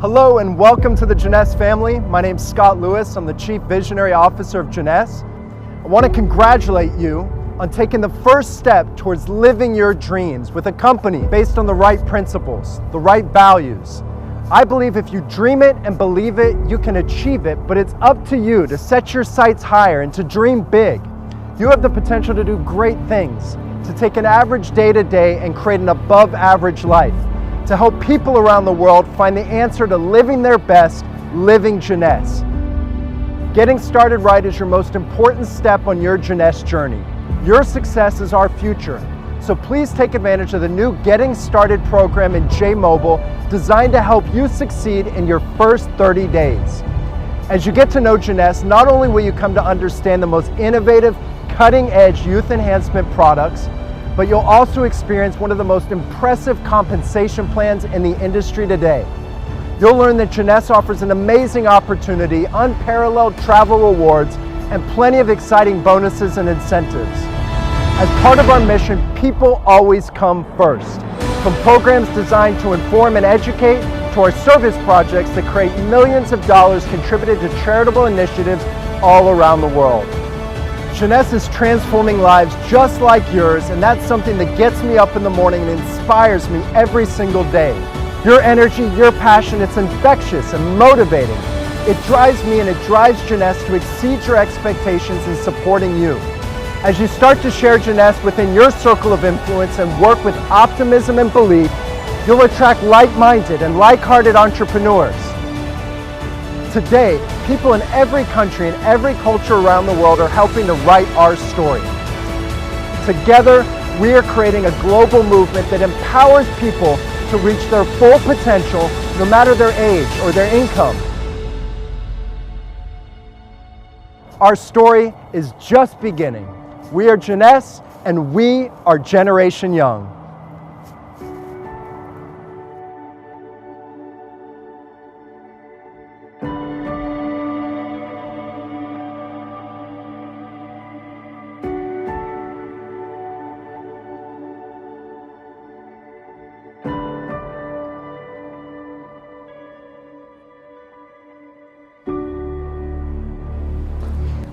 Hello and welcome to the Jeunesse family. My name's Scott Lewis. I'm the Chief Visionary Officer of Jeunesse. I want to congratulate you on taking the first step towards living your dreams with a company based on the right principles, the right values. I believe if you dream it and believe it, you can achieve it, but it's up to you to set your sights higher and to dream big. You have the potential to do great things, to take an average day to day and create an above average life, to help people around the world find the answer to living their best, living Jeunesse. Getting started right is your most important step on your Jeunesse journey. Your success is our future, so please take advantage of the new Getting Started program in J-Mobile designed to help you succeed in your first 30 days. As you get to know Jeunesse, not only will you come to understand the most innovative, cutting-edge youth enhancement products, but you'll also experience one of the most impressive compensation plans in the industry today. You'll learn that Jeunesse offers an amazing opportunity, unparalleled travel rewards, and plenty of exciting bonuses and incentives. As part of our mission, people always come first. From programs designed to inform and educate, to our service projects that create millions of dollars contributed to charitable initiatives all around the world. Jeunesse is transforming lives just like yours, and that's something that gets me up in the morning and inspires me every single day. Your energy, your passion, it's infectious and motivating. It drives me and it drives Jeunesse to exceed your expectations in supporting you. As you start to share Jeunesse within your circle of influence and work with optimism and belief, you'll attract like-minded and like-hearted entrepreneurs. Today, people in every country and every culture around the world are helping to write our story. Together, we are creating a global movement that empowers people to reach their full potential, no matter their age or their income. Our story is just beginning. We are Jeunesse, and we are Generation Young.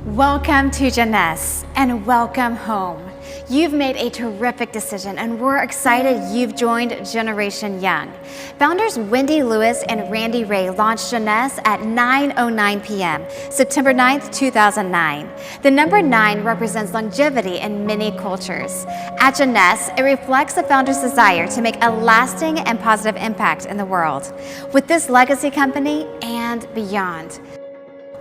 Welcome to Jeunesse and welcome home. You've made a terrific decision and we're excited you've joined Generation Young. Founders Wendy Lewis and Randy Ray launched Jeunesse at 9:09 p.m., September 9th, 2009. The number 9 represents longevity in many cultures. At Jeunesse, it reflects the founder's desire to make a lasting and positive impact in the world. With this legacy company and beyond,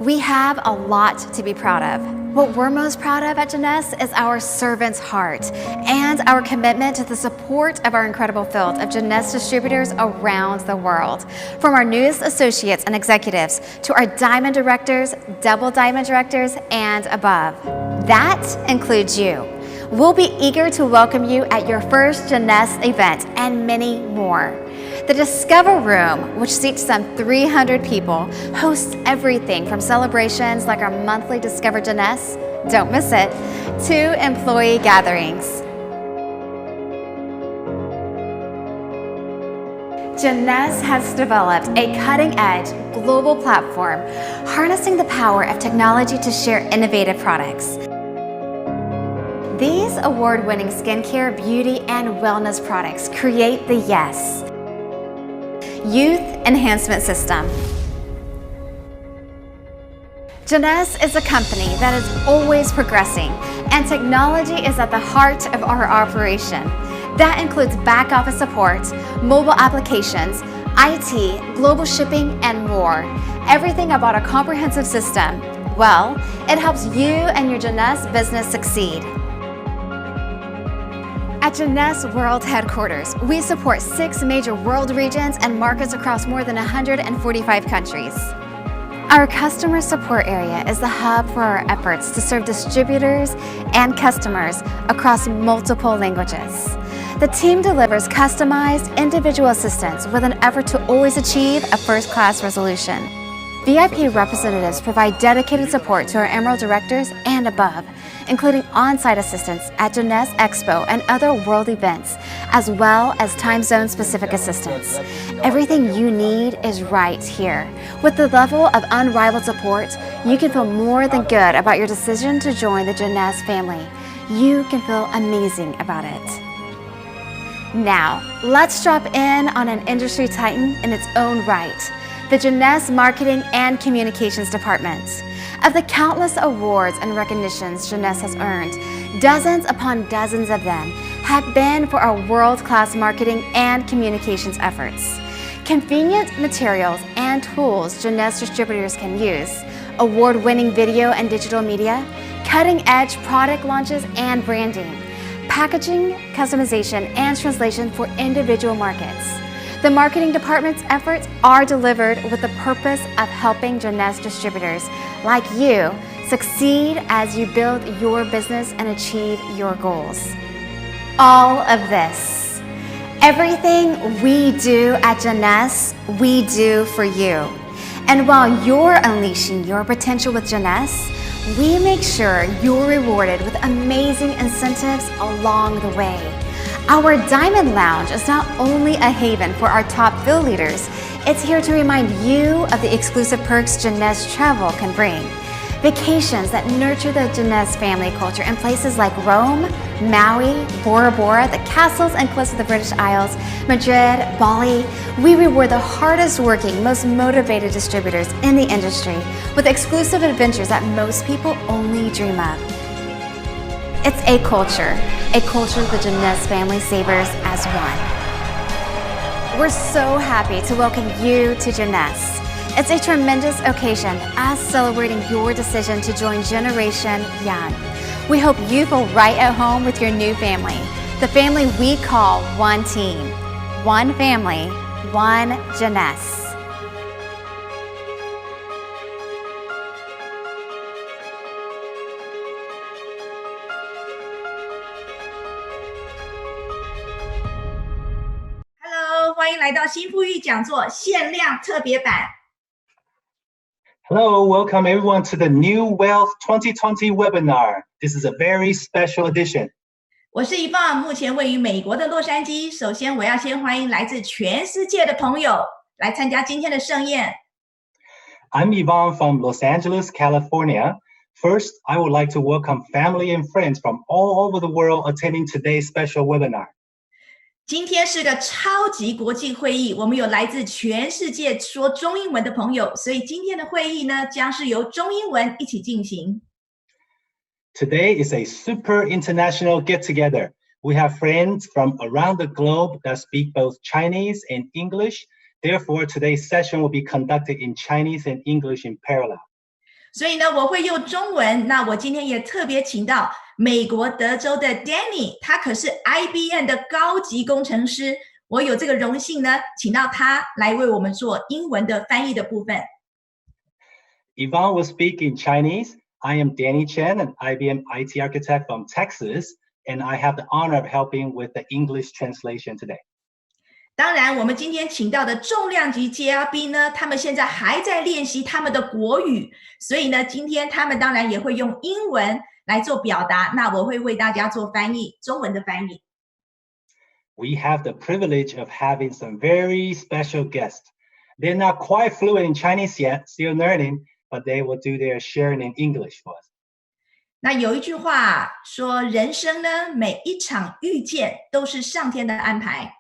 we have a lot to be proud of. What we're most proud of at Jeunesse is our servant's heart and our commitment to the support of our incredible field of Jeunesse distributors around the world. From our newest associates and executives to our diamond directors, double diamond directors, and above. That includes you. We'll be eager to welcome you at your first Jeunesse event and many more. The Discover Room, which seats some 300 people, hosts everything from celebrations like our monthly Discover Jeunesse, don't miss it, to employee gatherings. Jeunesse has developed a cutting-edge global platform, harnessing the power of technology to share innovative products. These award-winning skincare, beauty, and wellness products create the YES Youth Enhancement System. Jeunesse is a company that is always progressing, and technology is at the heart of our operation. That includes back office support, mobile applications, IT, global shipping, and more. Everything about a comprehensive system. Well, it helps you and your Jeunesse business succeed. At Jeunesse World Headquarters, we support 6 major world regions and markets across more than 145 countries. Our customer support area is the hub for our efforts to serve distributors and customers across multiple languages. The team delivers customized, individual assistance with an effort to always achieve a first-class resolution. VIP representatives provide dedicated support to our Emerald directors and above, including on-site assistance at Jeunesse Expo and other world events, as well as time zone specific assistance. Everything you need is right here. With the level of unrivaled support, you can feel more than good about your decision to join the Jeunesse family. You can feel amazing about it. Now, let's drop in on an industry titan in its own right, the Jeunesse Marketing and Communications Department. Of the countless awards and recognitions Jeunesse has earned, dozens upon dozens of them have been for our world-class marketing and communications efforts. Convenient materials and tools Jeunesse distributors can use, award-winning video and digital media, cutting-edge product launches and branding, packaging, customization, and translation for individual markets. The marketing department's efforts are delivered with the purpose of helping Jeunesse distributors like you succeed as you build your business and achieve your goals. All of this, everything we do at Jeunesse, we do for you. And while you're unleashing your potential with Jeunesse, we make sure you're rewarded with amazing incentives along the way. Our Diamond Lounge is not only a haven for our top field leaders, it's here to remind you of the exclusive perks Jeunesse travel can bring. Vacations that nurture the Jeunesse family culture in places like Rome, Maui, Bora Bora, the castles and cliffs of the British Isles, Madrid, Bali. We reward the hardest working, most motivated distributors in the industry with exclusive adventures that most people only dream of. It's a culture the Jeunesse family savors as one. We're so happy to welcome you to Jeunesse. It's a tremendous occasion, us celebrating your decision to join Generation Young. We hope you feel right at home with your new family, the family we call One Team, One Family, One Jeunesse. Hello， 欢迎来到新富裕讲座限量特别版。Hello, welcome everyone to the New Wealth 2020 webinar. This is a very special edition. 我是Yvonne，目前位于美国的洛杉矶。首先，我要先欢迎来自全世界的朋友来参加今天的盛宴。I'm Yvonne from Los Angeles, California. First, I would like to welcome family and friends from all over the world attending today's special webinar. 今天是个超级国际会议，我们有来自全世界说中英文的朋友，所以今天的会议呢，将是由中英文一起进行。Today is a super international get-together. We have friends from around the globe that speak both Chinese and English. Therefore, today's session will be conducted in Chinese and English in parallel. 所以呢，我会用中文。那我今天也特别请到美国德州的 Danny， 他可是 IBM 的高级工程师。我有这个荣幸呢，请到他来为我们做英文的翻译的部分。Yvonne will speak in Chinese. I am Danny Chen, an IBM IT architect from Texas, and I have the honor of helping with the English translation today. 当然，我们今天请到的重量级嘉宾呢，他们现在还在练习他们的国语，所以呢，今天他们当然也会用英文来做表达。那我会为大家做翻译，中文的翻译。We have the privilege of having some very special guests. They're not quite fluent in Chinese yet, still learning, but they will do their sharing in English for us. 那有一句话说，人生呢，每一场遇见都是上天的安排。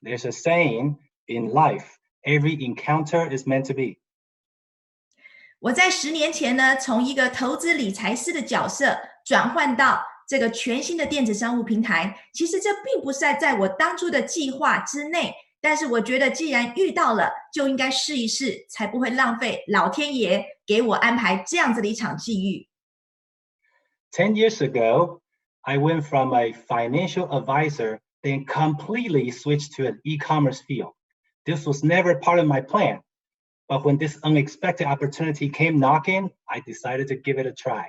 There's a saying in life, every encounter is meant to be. 我在10年前呢，从一个投资理财师的角色转换到这个全新的电子商务平台。其实这并不是在我当初的计划之内，但是我觉得既然遇到了，就应该试一试，才不会浪费老天爷给我安排这样子的一场际遇。10 years ago, I went from a financial advisor, then completely switched to an e-commerce field. This was never part of my plan. But when this unexpected opportunity came knocking, I decided to give it a try.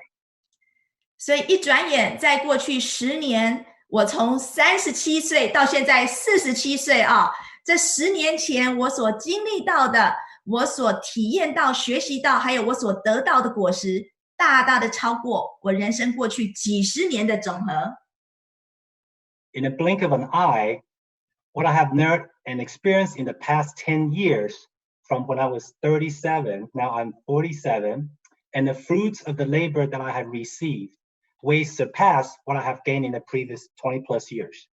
所以一转眼，在过去10年，我从37岁到现在47岁啊，这10年前我所经历到的，我所体验到、学习到，还有我所得到的果实，大大的超过我人生过去几十年的总和。In a blink of an eye, what I have learned and experienced in the past 10 years, from when I was 37, now I'm 47, and the fruits of the labor that I have received way surpass what I have gained in the previous 20 plus years.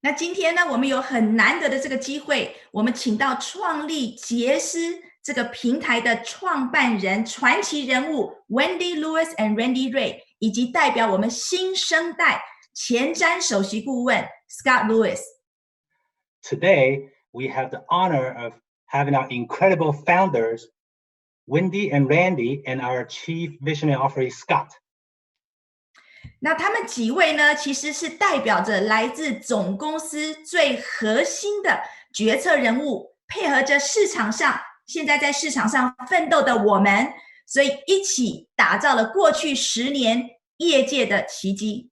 那今天呢，我们有很难得的这个机会，我们请到创立杰斯这个平台的创办人、传奇人物 Wendy Lewis and Randy Ray， 以及代表我们新生代前瞻首席顾问 Scott Lewis。Today, we have the honor of having our incredible founders, Wendy and Randy, and our Chief Visionary Officer, Scott. 那他们几位呢，其实是代表着来自总公司最核心的决策人物，配合着市场上现在在市场上奋斗的我们，所以一起打造了过去10年业界的奇迹。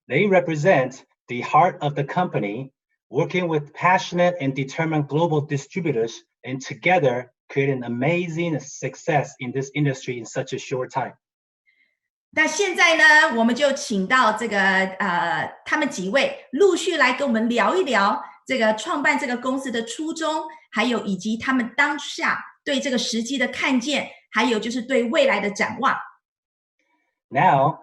They represent the heart of the company, working with passionate and determined global distributors, and together creating amazing success in this industry in such a short time. 那现在呢，我们就请到这个他们几位陆续来跟我们聊一聊这个创办这个公司的初衷，还有以及他们当下对这个时机的看见，还有就是对未来的展望。Now,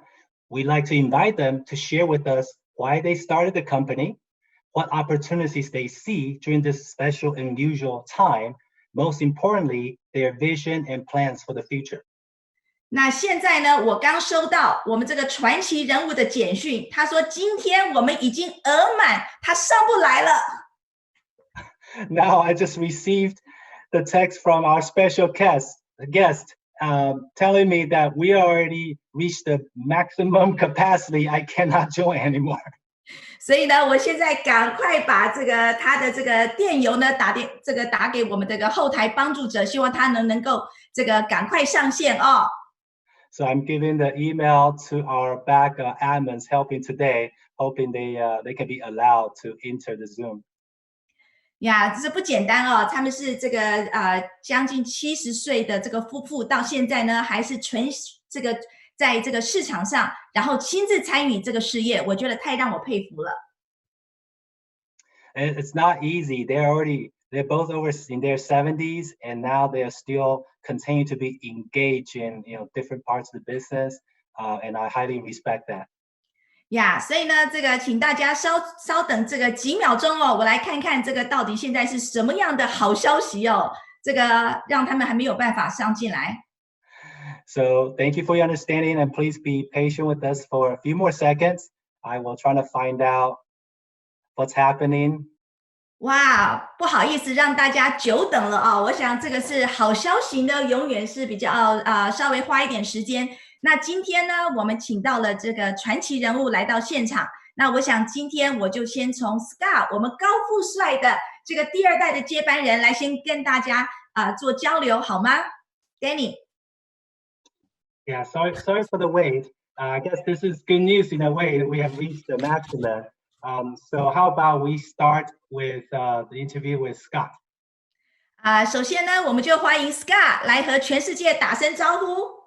we'd like to invite them to share with us why they started the company, what opportunities they see during this special and unusual time, most importantly, their vision and plans for the future. 那现在呢，我刚收到我们这个传奇人物的简讯，他说今天我们已经额满，他上不来了。Now I just received the text from our special guest telling me that we already reached the maximum capacity. I cannot join anymore. 所以呢，我现在赶快把他的这个电邮呢打给我们这个后台帮助者，希望他能够赶快上线哦。So I'm giving the email to our back admins helping today, hoping they can be allowed to enter the Zoom. 呀，这不简单哦，他们是将近70岁的这个夫妇，到现在呢还是在这个市场上，然后亲自参与这个事业，我觉得太让我佩服了。And it's not easy. They're both over in their 70s, and now they are still continue to be engaged in different parts of the business, and I highly respect that. 呀，所以呢，请大家稍等几秒钟哦，我来看看到底现在是什么样的好消息哦，让他们还没有办法上进来。So thank you for your understanding, and please be patient with us for a few more seconds. I will try to find out what's happening. 哇，不好意思让大家久等了啊！我想这个是好消息呢，永远是比较稍微花一点时间。那今天呢，我们请到了这个传奇人物来到现场。那我想今天我就先从 Scott 我们高富帅的这个第2代的接班人来先跟大家做交流，好吗 ？Danny。Yeah, sorry for the wait. I guess this is good news in a way. We have reached the maximum. So how about we start with the interview with Scott? 首先呢，我们就欢迎 Scott 来和全世界打声招呼。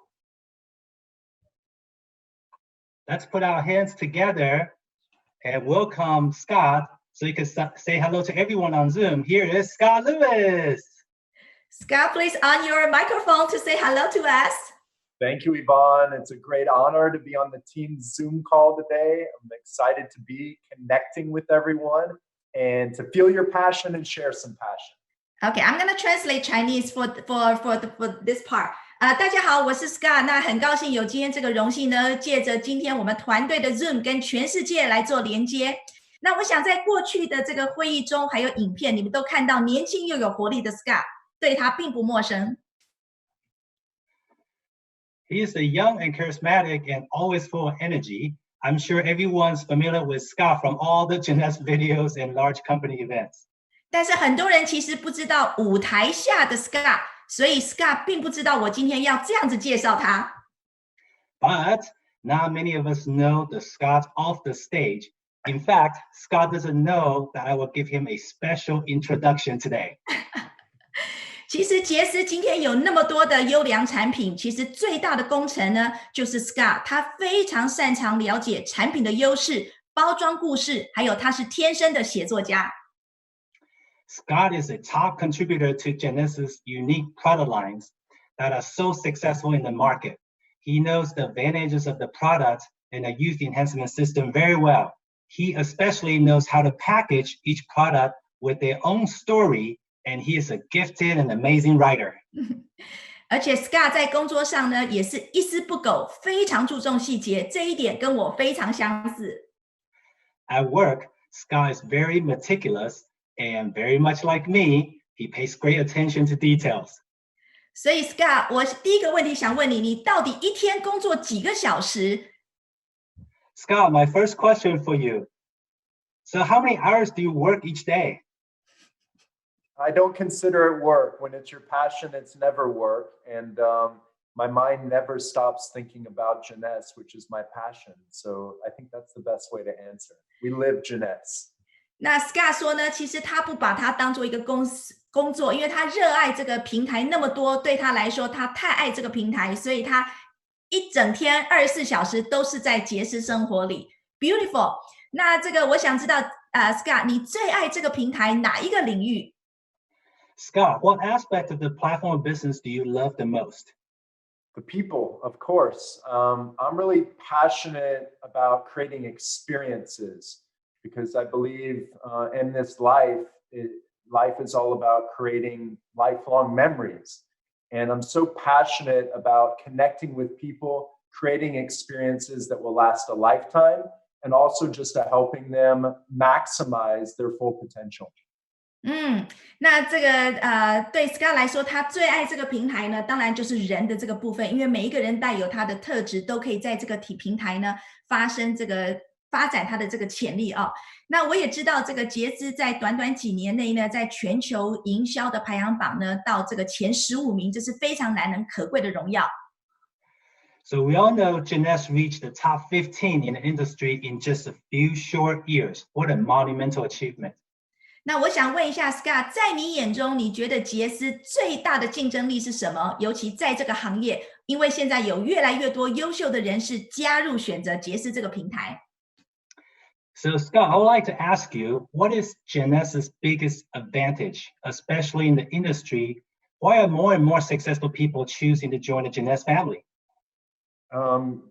Let's put our hands together and welcome Scott so you can say hello to everyone on Zoom. Here is Scott Lewis. Scott, please on your microphone to say hello to us. Thank you, Yvonne. It's a great honor to be on the team's Zoom call today. I'm excited to be connecting with everyone and to feel your passion and share some passion. Okay, I'm going to translate Chinese for this part. 大家好，我是 Scott。那很高兴有今天这个荣幸呢，借着今天我们团队的 Zoom 跟全世界来做连接。那我想在过去的这个会议中，还有影片，你们都看到年轻又有活力的 Scott， 对他并不陌生。He is a young and charismatic and always full of energy. I'm sure everyone's familiar with Scott from all the Jeunesse videos and large company events. 但是很多人其实不知道舞台下的 Scott， 所以 Scott 并不知道我今天要这样子介绍他。But not many of us know the Scott off the stage. In fact, Scott doesn't know that I will give him a special introduction today. 其实杰斯今天有那么多的优良产品，其实最大的功臣呢，就是 Scott， 他非常擅长了解产品的优势，包装故事，还有他是天生的写作家。Scott is a top contributor to Genesis' unique product lines that are so successful in the market. He knows the advantages of the product and the youth enhancement system very well. He especially knows how to package each product with their own story, and he is a gifted and amazing writer. 而且 Scott 在工作上呢，也是一丝不苟，非常注重细节，这一点跟我非常相似。At work, Scott is very meticulous, and very much like me, he pays great attention to details. 所以 Scott， 我第一个问题想问你，你到底一天工作几个小时？ Scott, my first question for you. So how many hours do you work each day? I don't consider it work. When it's your passion, it's never work. And my mind never stops thinking about Jeunesse, which is my passion. So I think that's the best way to answer. We live Jeunesse. 那 Scott 说呢，其实他不把它当做一个工作，因为他热爱这个平台那么多，对他来说，他太爱这个平台，所以他一整天24小时都是在杰斯生活里。Beautiful。那这个我想知道，Scott， 你最爱这个平台哪一个领域？ Scott, what aspect of the platform business do you love the most? The people, of course. I'm really passionate about creating experiences because I believe in this life, life is all about creating lifelong memories. And I'm so passionate about connecting with people, creating experiences that will last a lifetime, and also just helping them maximize their full potential. 那这个对 Scott 来说，他最爱这个平台呢，当然就是人的这个部分，因为每一个人带有他的特质，都可以在这个平台呢发展他的这个潜力啊。那我也知道，这个杰斯在短短几年内呢，在全球营销的排行榜呢，到这个前15名，这是非常难能可贵的荣耀。So we all know Jeunesse reached the top 15 in the industry in just a few short years. What a monumental achievement. 那我想问一下 Scott， 在你眼中，你觉得杰斯最大的竞争力是什么？尤其在这个行业，因为现在有越来越多优秀的人士加入选择杰斯这个平台。So Scott, I would like to ask you, what is Jeunesse's biggest advantage, especially in the industry? Why are more and more successful people choosing to join the Jeunesse family? I'm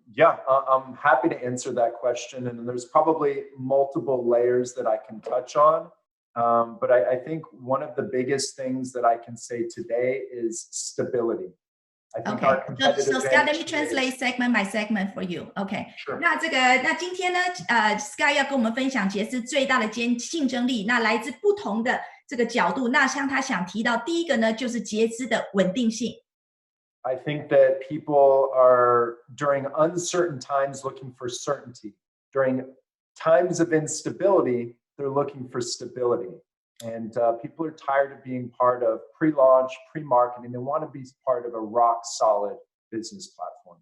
happy to answer that question. And there's probably multiple layers that I can touch on. But I think one of the biggest things that I can say today is stability. I think our competitive so Scott, let me translate segment by segment for you. Okay. Sure. 那今天呢，Scott 要跟我们分享杰斯最大的竞争力，那来自不同的这个角度。那像他想提到第一个呢，就是杰斯的稳定性。I think that people are during uncertain times looking for certainty. During times of instability, they're looking for stability. And people are tired of being part of pre-launch, pre-marketing. They want to be part of a rock-solid business platform.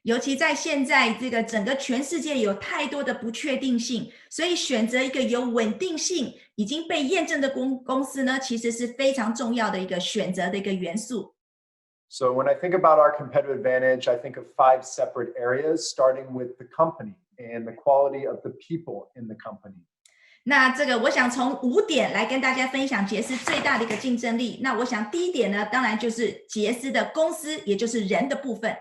尤其在现在这个整个全世界有太多的不确定性，所以选择一个有稳定性、已经被验证的公司呢，其实是非常重要的一个选择的一个元素。So when I think about our competitive advantage, I think of 5 separate areas, starting with the company and the quality of the people in the company. 那这个我想从5点来跟大家分享杰斯最大的一个竞争力。那我想第一点呢，当然就是杰斯的公司，也就是人的部分。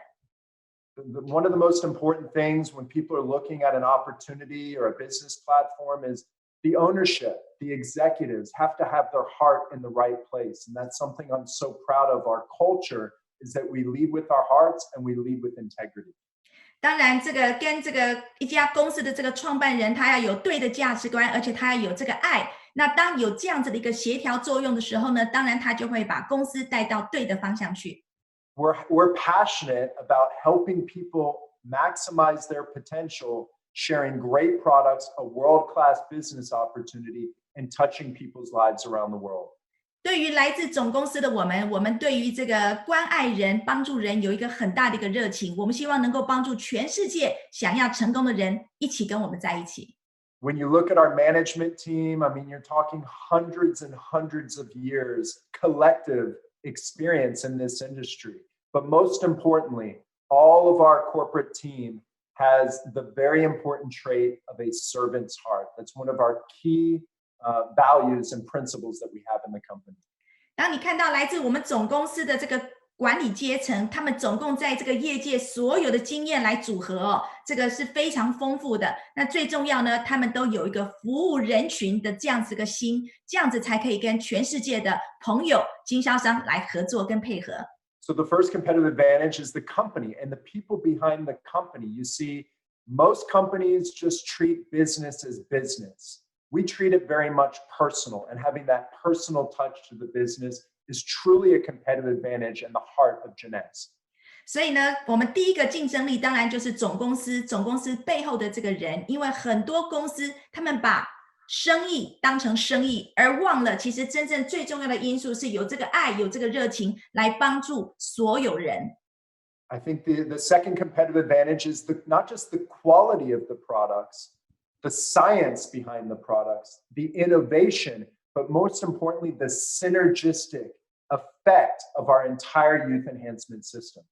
One of the most important things when people are looking at an opportunity or a business platform is the ownership. The executives have to have their heart in the right place. And that's something I'm so proud of. Our culture is that we lead with our hearts and we lead with integrity. 当然，这个跟这个一家公司的这个创办人，他要有对的价值观，而且他要有这个爱。那当有这样子的一个协调作用的时候呢，当然他就会把公司带到对的方向去。We're passionate about helping people maximize their potential, sharing great products, a world-class business opportunity, and touching people's lives around the world. 对于来自总公司的我们对于这个关爱人、帮助人有一个很大的一个热情。我们希望能够帮助全世界想要成功的人一起跟我们在一起。When you look at our management team, I mean, you're talking hundreds and hundreds of years collective experience in this industry. But most importantly, all of our corporate team has the very important trait of a servant's heart. That's one of our key values and principles that we have in the company. 当你看到来自我们总公司的这个管理阶层，他们总共在这个业界所有的经验来组合哦，这个是非常丰富的。那最重要呢，他们都有一个服务人群的这样子个心，这样子才可以跟全世界的朋友、经销商来合作跟配合。So the first competitive advantage is the company and the people behind the company. You see, most companies just treat business as business. We treat it very much personal, and having that personal touch to the business is truly a competitive advantage in the heart of Jeunesse. 所以呢，我们第一个竞争力当然就是总公司背后的这个人，因为很多公司他们把生意当成生意，而忘了其实真正最重要的因素是有这个爱，有这个热情来帮助所有人。I think the second competitive advantage is not just the quality of the products, the science behind the products, the innovation, but most importantly, the synergistic effect of our entire youth enhancement system.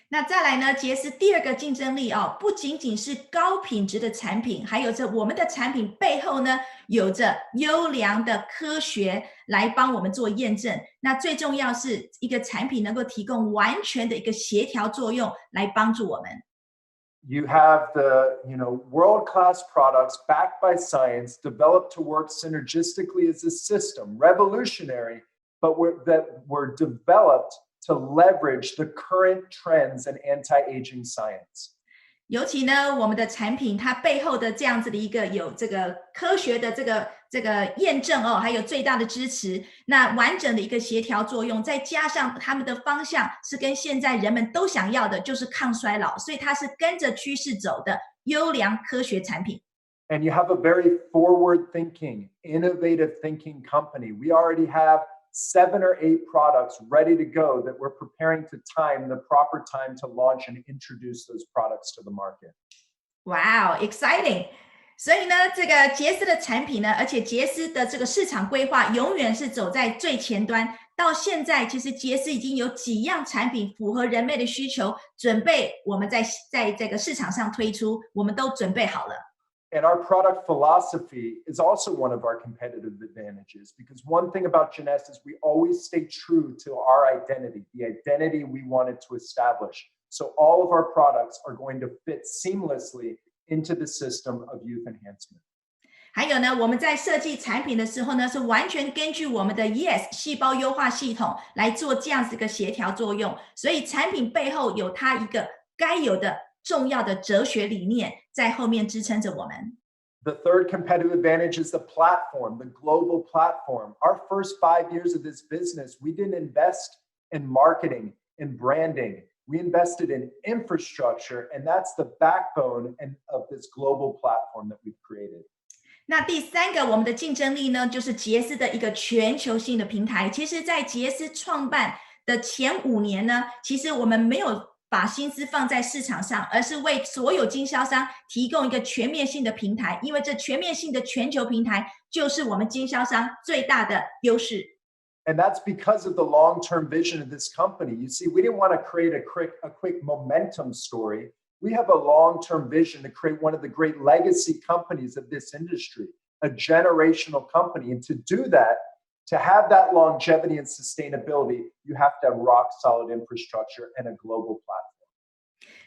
那再来呢，杰斯第二个竞争力哦，不仅仅是高品质的产品，还有着我们的产品背后呢，有着优良的科学来帮我们做验证。那最重要是一个产品能够提供完全的一个协调作用，来帮助我们。You have the world-class products backed by science, developed to work synergistically as a system, revolutionary, but that were developed to leverage the current trends in anti-aging science. 尤其呢，我们的产品它背后的这样子的一个有这个科学的这个验证哦，还有最大的支持，那完整的一个协调作用，再加上他们的方向是跟现在人们都想要的，就是抗衰老，所以它是跟着趋势走的优良科学产品。And you have a very forward-thinking, innovative thinking company. We already have 7 or 8 products ready to go that we're preparing to time the proper time to launch and introduce those products to the market. Wow, exciting! 所以呢，这个杰斯的产品呢，而且杰斯的这个市场规划永远是走在最前端。到现在，其实杰斯已经有几样产品符合人类的需求，准备我们在这个市场上推出，我们都准备好了。And our product philosophy is also one of our competitive advantages, because one thing about Jeunesse is we always stay true to our identity, the identity we wanted to establish. So all of our products are going to fit seamlessly into the system of youth enhancement. 还有呢，我们在设计产品的时候呢，是完全根据我们的 YES 细胞优化系统来做这样子一个协调作用，所以产品背后有它一个该有的重要的哲学理念在后面支撑着我们。The third competitive advantage is the platform, the global platform. Our first 5 years of this business, we didn't invest in marketing and branding. We invested in infrastructure, and that's the backbone of this global platform that we've created. 那第三个我们的竞争力呢，就是杰斯的一个全球性的平台。其实在杰斯创办的前5年呢，其实我们没有把心思放在市场上，而是为所有经销商提供一个全面性的平台，因为这全面性的全球平台就是我们经销商最大的优势。And that's because of the long-term vision of this company. You see, we didn't want to create a quick momentum story. We have a long-term vision to create one of the great legacy companies of this industry, a generational company. And to do that, to have that longevity and sustainability, you have to have rock-solid infrastructure and a global platform.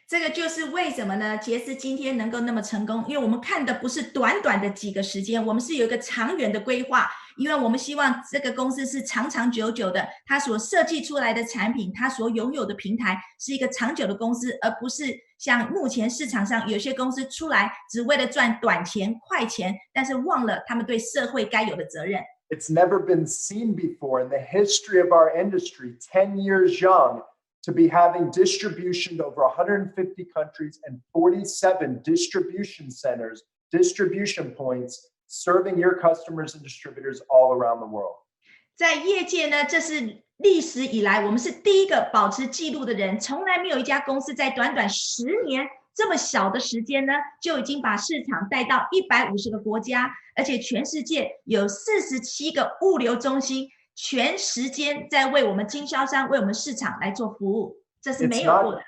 这个就是为什么呢？杰斯今天能够那么成功，因为我们看的不是短短的几个时间，我们是有一个长远的规划，因为我们希望这个公司是长长久久的，它所设计出来的产品，它所拥有的平台是一个长久的公司，而不是像目前市场上有些公司出来只为了赚短钱、快钱，但是忘了他们对社会该有的责任。It's never been seen before in the history of our industry, 10 years young, to be having distribution to over 150 countries and 47 distribution centers, distribution points, serving your customers and distributors all around the world. 在业界呢，这是历史以来我们是第一个保持记录的人，从来没有一家公司在短短10年这么小的时间呢，就已经把市场带到150个国家，而且全世界有47个物流中心，全时间在为我们经销商、为我们市场来做服务，这是没有过的。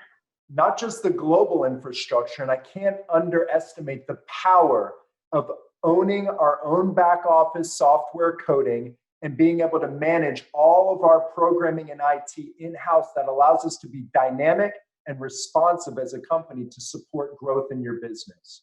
not just the global infrastructure, and I can't underestimate the power of owning our own back office software coding and being able to manage all of our programming and IT in-house that allows us to be dynamic and responsive as a company to support growth in your business.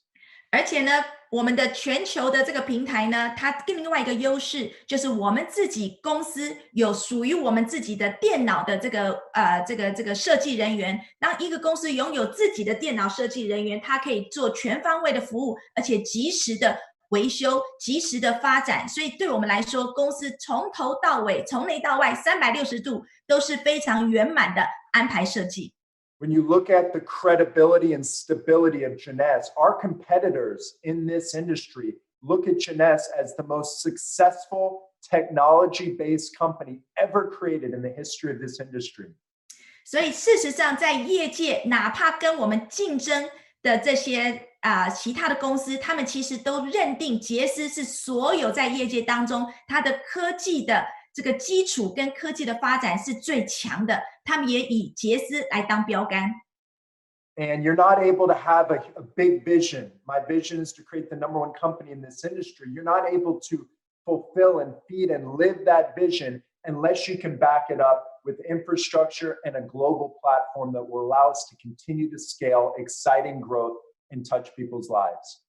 而且呢，我们的全球的这个平台呢，它另外一个优势就是我们自己公司有属于我们自己的电脑的这个设计人员。当一个公司拥有自己的电脑设计人员，它可以做全方位的服务，而且及时的维修、及时的发展。所以对我们来说，公司从头到尾、从内到外360度都是非常圆满的安排设计。When you look at the credibility and stability of Jeunesse, our competitors in this industry look at Jeunesse as the most successful technology-based company ever created in the history of this industry. 所以事实上，在业界，哪怕跟我们竞争的这些其他的公司，他们其实都认定杰斯是所有在业界当中，它的科技的这个基础跟科技的发展是最强的，他们也以杰斯来当标杆。And you're not able to have a big vision. My vision is to create the number one company in this industry. You're not able to fulfill and feed and live that vision unless you can back it up with infrastructure and a global platform that will allow us to continue to scale exciting growth and touch people's lives.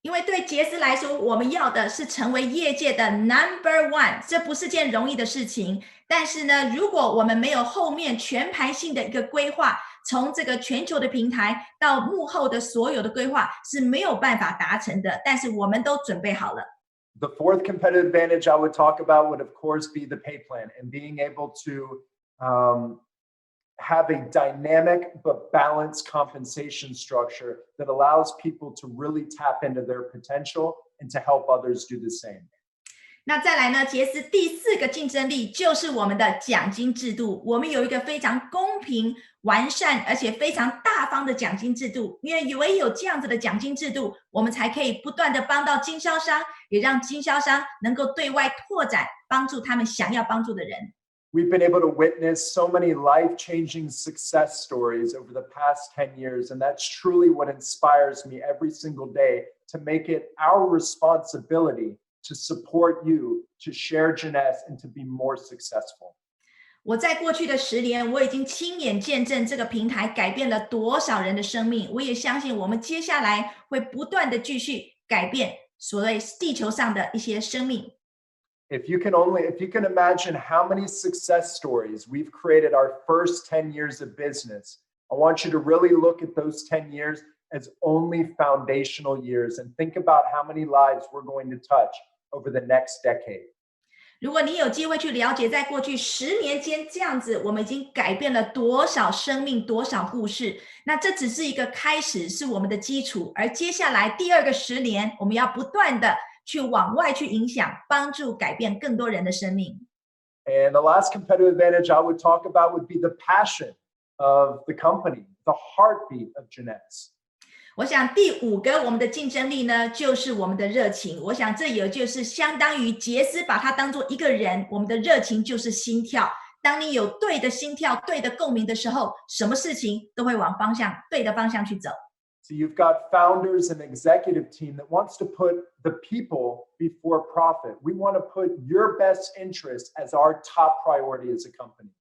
因为对杰斯来说，我们要的是成为业界的 number one， 这不是件容易的事情。但是呢，如果我们没有后面全盘性的一个规划，从这个全球的平台到幕后的所有的规划是没有办法达成的。但是我们都准备好了。The fourth competitive advantage I would talk about would, of course, be the pay plan and being able to have a dynamic but balanced compensation structure that allows people to really tap into their potential and to help others do the same. 那再来呢，杰斯第4个竞争力就是我们的奖金制度。我们有一个非常公平、完善而且非常大方的奖金制度，因为唯有这样子的奖金制度，我们才可以不断的帮到经销商，也让经销商能够对外拓展，帮助他们想要帮助的人。We've been able to witness so many life-changing success stories over the past 10 years, and that's truly what inspires me every single day to make it our responsibility to support you, to share Jeunesse, and to be more successful. 我在过去的10年，我已经亲眼见证这个平台改变了多少人的生命。我也相信我们接下来会不断的继续改变所谓地球上的一些生命。If you can imagine how many success stories we've created our first 10 years of business, I want you to really look at those 10 years as only foundational years and think about how many lives we're going to touch over the next decade. 如果你有机会去了解，在过去10年间这样子，我们已经改变了多少生命、多少故事，那这只是一个开始，是我们的基础。而接下来第2个10年，我们要不断的去往外去影响，帮助改变更多人的生命。And the last competitive advantage I would talk about would be the passion of the company, the heartbeat of Jeunesse. 我想第5个我们的竞争力呢，就是我们的热情。我想这也就是相当于杰斯把它当作一个人，我们的热情就是心跳。当你有对的心跳、对的共鸣的时候，什么事情都会往对的方向去走。So you've got founders and executive team that wants to put the people before profit. We want to put your best interest as our top priority as a company.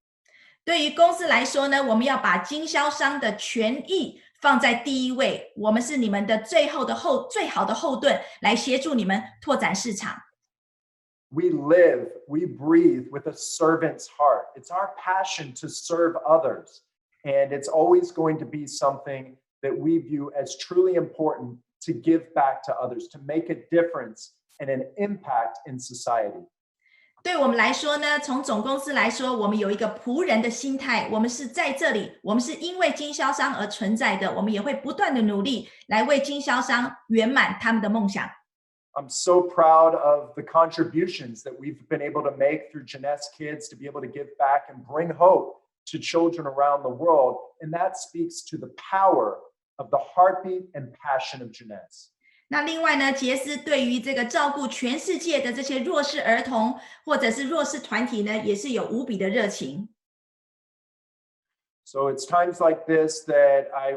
对于公司来说呢，我们要把经销商的权益放在第1位，我们是你们的最好的后盾，来协助你们拓展市场。We live, we breathe with a servant's heart. It's our passion to serve others, and it's always going to be something that we view as truly important to give back to others, to make a difference and an impact in society. 对我们来说呢，从总公司来说，我们有一个仆人的心态，我们是在这里，我们是因为经销商而存在的，我们也会不断的努力来为经销商圆满他们的梦想。I'm so proud of the contributions that we've been able to make through Jeunesse Kids to be able to give back and bring hope to children around the world, and that speaks to the power of the heartbeat and passion of Jeunesse. 那另外呢，杰斯对于这个照顾全世界的这些弱势儿童或者是弱势团体呢，也是有无比的热情。So it's times like this that I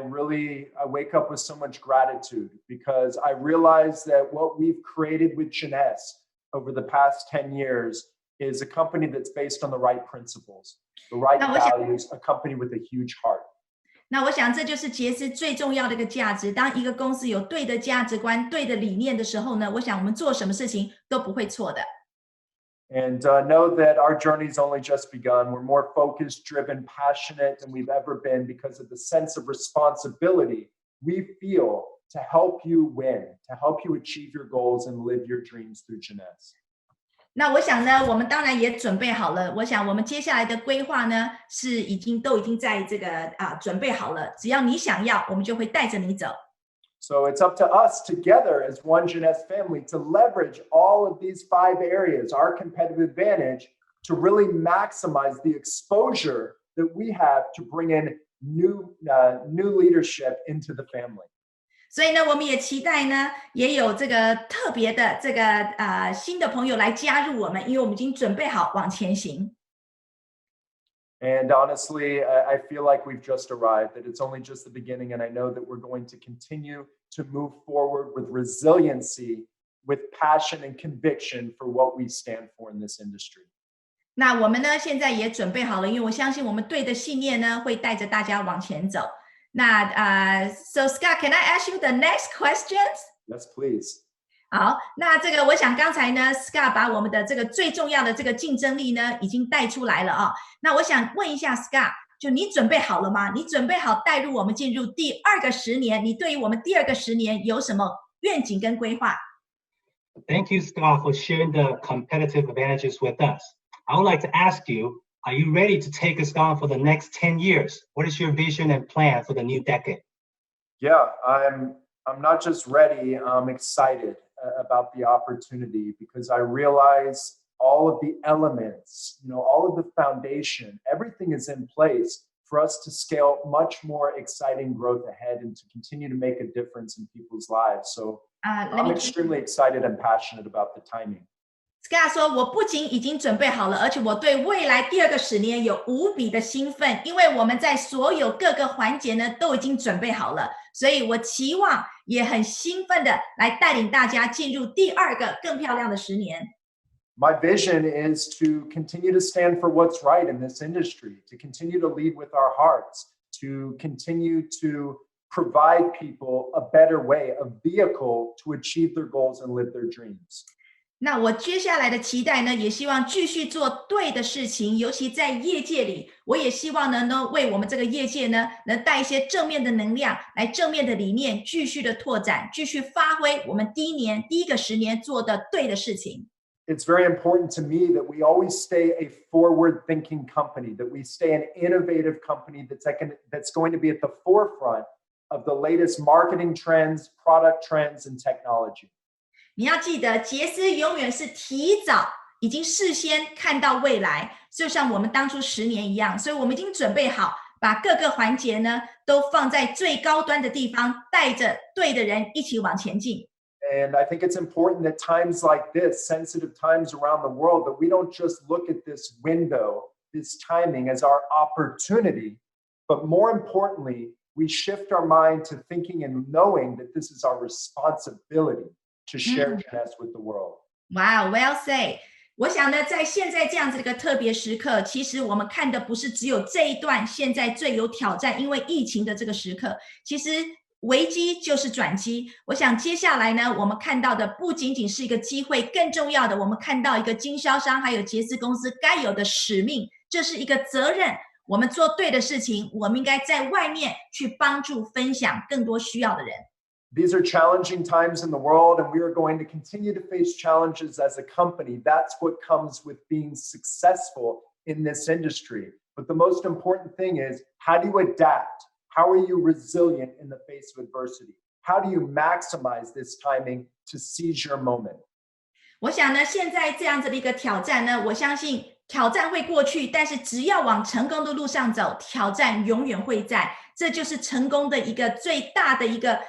wake up with so much gratitude because I realize that what we've created with Jeunesse over the past 10 years is a company that's based on the right principles, the right values, a company with a huge heart. 那我想这就是杰斯最重要的一个价值。当一个公司有对的价值观、对的理念的时候呢，我想我们做什么事情都不会错的。And know that our journey's only just begun. We're more focused, driven, passionate than we've ever been because of the sense of responsibility we feel to help you win, to help you achieve your goals and live your dreams through Jeunesse. 那我想呢，我们当然也准备好了。我想我们接下来的规划呢，都已经在这个准备好了。只要你想要，我们就会带着你走。So it's up to us together as one Jeunesse family to leverage all of these 5 areas, our competitive advantage, to really maximize the exposure that we have to bring in new leadership into the family. 所以呢，我们也期待呢，也有这个特别的这个新的朋友来加入我们，因为我们已经准备好往前行。And honestly, I feel like we've just arrived, that it's only just the beginning, and I know that we're going to continue to move forward with resiliency, with passion and conviction for what we stand for in this industry. 那我们呢，现在也准备好了，因为我相信我们对的信念呢，会带着大家往前走。那So Scott, can I ask you the next questions? Yes, please. 好，那这个我想刚才呢 ，Scott 把我们的这个最重要的这个竞争力呢，已经带出来了啊。那我想问一下 Scott， 就你准备好了吗？你准备好带入我们进入第2个10年？你对于我们第2个10年有什么愿景跟规划？ Thank you, Scott, for sharing the competitive advantages with us. I would like to ask you, are you ready to take us on for the next 10 years? What is your vision and plan for the new decade? Yeah, I'm not just ready, I'm excited about the opportunity because I realize all of the elements, all of the foundation, everything is in place for us to scale much more exciting growth ahead and to continue to make a difference in people's lives. So I'm extremely excited and passionate about the timing. Scott 说：“我不仅已经准备好了，而且我对未来第2个10年有无比的兴奋，因为我们在所有各个环节呢都已经准备好了，所以我期望也很兴奋的来带领大家进入第2个更漂亮的10年。” My vision is to continue to stand for what's right in this industry, to continue to lead with our hearts, to continue to provide people a better way, a vehicle to achieve their goals and live their dreams. 那我接下来的期待呢，也希望继续做对的事情，尤其在业界里，我也希望能为我们这个业界呢，能带一些正面的能量，来正面的理念，继续的拓展，继续发挥我们第1个10年做的对的事情。It's very important to me that we always stay a forward-thinking company, that we stay an innovative company that's going to be at the forefront of the latest marketing trends, product trends, and technology. 你要记得，杰斯永远是提早已经事先看到未来，就像我们当初10年一样，所以我们已经准备好，把各个环节呢都放在最高端的地方，带着对的人一起往前进。And I think it's important that times like this, sensitive times around the world, that we don't just look at this window, this timing as our opportunity, but more importantly, we shift our mind to thinking and knowing that this is our responsibility to share Jeunesse with the world. Wow, well said. 我想呢，在现在这样子的一个特别时刻，其实我们看的不是只有这一段现在最有挑战，因为疫情的这个时刻，其实危机就是转机。我想接下来呢，我们看到的不仅仅是一个机会，更重要的，我们看到一个经销商还有杰斯公司该有的使命，这是一个责任。我们做对的事情，我们应该在外面去帮助分享更多需要的人。These are challenging times in the world, and we are going to continue to face challenges as a company. That's what comes with being successful in this industry. But the most important thing is, how do you adapt? How are you resilient in the face of adversity? How do you maximize this timing to seize your moment? 我想呢，现在这样子的一个挑战呢，我相信挑战会过去，但是只要往成功的路上走，挑战永远会在。这就是成功的一个最大的一个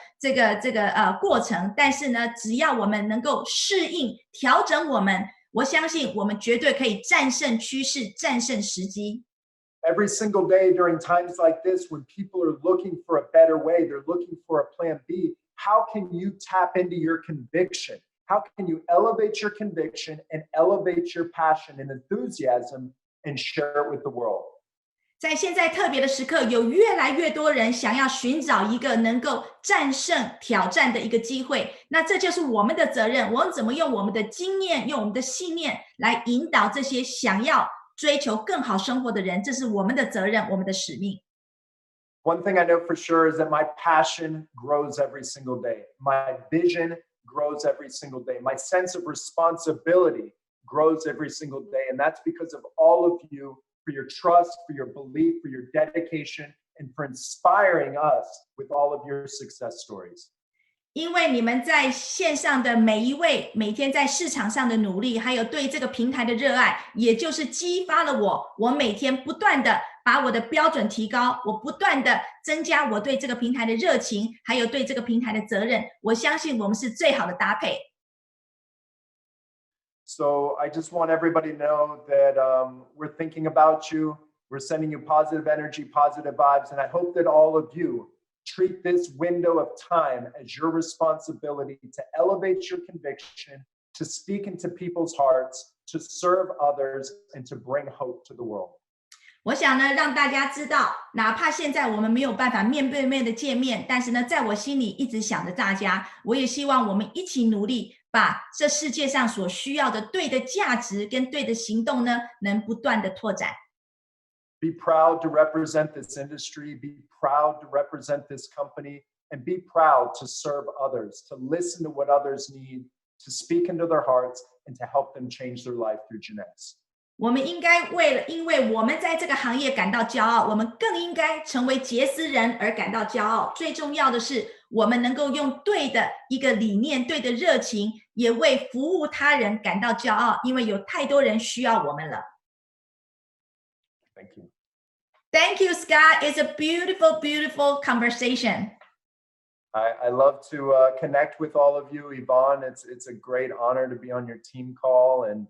过程。但是呢，只要我们能够适应、调整我相信我们绝对可以战胜趋势，战胜时机。Every single day during times like this, when people are looking for a better way, they're looking for a plan B, how can you tap into your conviction? How can you elevate your conviction and elevate your passion and enthusiasm and share it with the world? 在现在特别的时刻，有越来越多人想要寻找一个能够战胜挑战的一个机会，那这就是我们的责任。我们怎么用我们的经验，用我们的信念来引导这些想要追求更好生活的人，这是我们的责任，我们的使命。One thing I know for sure is that my passion grows every single day. My vision grows every single day. My sense of responsibility grows every single day. And that's because of all of you, for your trust, for your belief, for your dedication, and for inspiring us with all of your success stories. 因为你们在线上的每一位，每天在市场上的努力，还有对这个平台的热爱，也就是激发了我每天不断的把我的标准提高，我不断的增加我对这个平台的热情，还有对这个平台的责任。我相信我们是最好的搭配。So I just want everybody to know that we're thinking about you. We're sending you positive energy, positive vibes, and I hope that all of you treat this window of time as your responsibility to elevate your conviction, to speak into people's hearts, to serve others, and to bring hope to the world. 我想呢，让大家知道，哪怕现在我们没有办法面对面的见面，但是呢，在我心里一直想着大家，我也希望我们一起努力，把这世界上所需要的对的价值跟对的行动呢，能不断的拓展。Be proud to represent this industry, be proud to represent this company, and be proud to serve others, to listen to what others need, to speak into their hearts, and to help them change their life through Jeunesse. 我们应该因为我们在这个行业感到骄傲，我们更应该成为杰斯人而感到骄傲。最重要的是，我们能够用对的一个理念、对的热情，也为服务他人感到骄傲，因为有太多人需要我们了。Thank you. Thank you, Scott. It's a beautiful, beautiful conversation. I love to connect with all of you, Yvonne. It's a great honor to be on your team call, and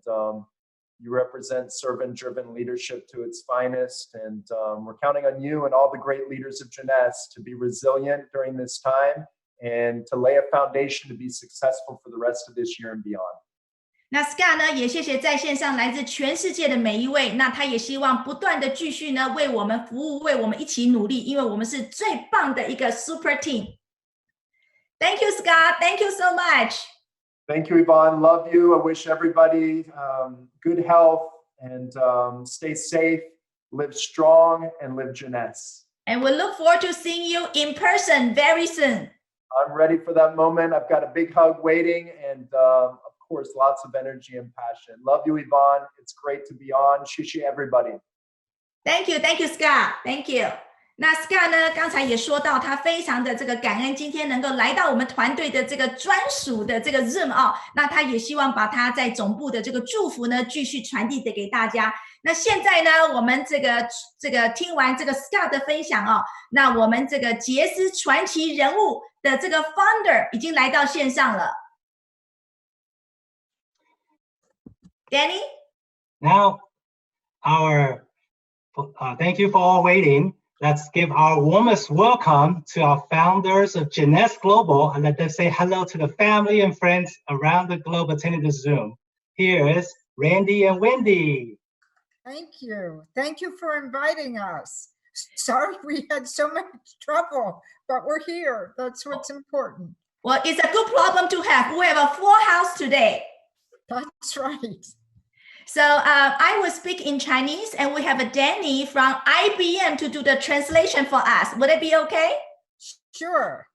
you represent servant-driven leadership to its finest. And we're counting on you and all the great leaders of Jeunesse to be resilient during this time and to lay a foundation to be successful for the rest of this year and beyond. 那 Scott 呢，也谢谢在线上来自全世界的每一位。那他也希望不断的继续呢，为我们服务，为我们一起努力，因为我们是最棒的一个 super team。Thank you, Scott. Thank you so much. Thank you, Yvonne. Love you. I wish everybody good health and stay safe, live strong, and live Jeunesse. And we look forward to seeing you in person very soon. I'm ready for that moment. I've got a big hug waiting, and of course, lots of energy and passion. Love you, Yvonne. It's great to be on. Shishi, everybody. Thank you, Scott. Thank you. 那 Scott 呢，刚才也说到，他非常的这个感恩，今天能够来到我们团队的这个专属的这个 Zoom 哦。那他也希望把他在总部的这个祝福呢，继续传递给大家。那现在呢，我们这个听完这个 Scott 的分享哦，那我们这个杰斯传奇人物的这个 Founder 已经来到线上了。Danny? Now, thank you for all waiting. Let's give our warmest welcome to our founders of Jeunesse Global and let them say hello to the family and friends around the globe attending the Zoom. Here is Randy and Wendy. Thank you. Thank you for inviting us. Sorry we had so much trouble, but we're here. That's what's important. Well, it's a good problem to have. We have a full house today. That's right. So I will speak in Chinese, and we have a Danny from IBM to do the translation for us. Would it be okay? Sure.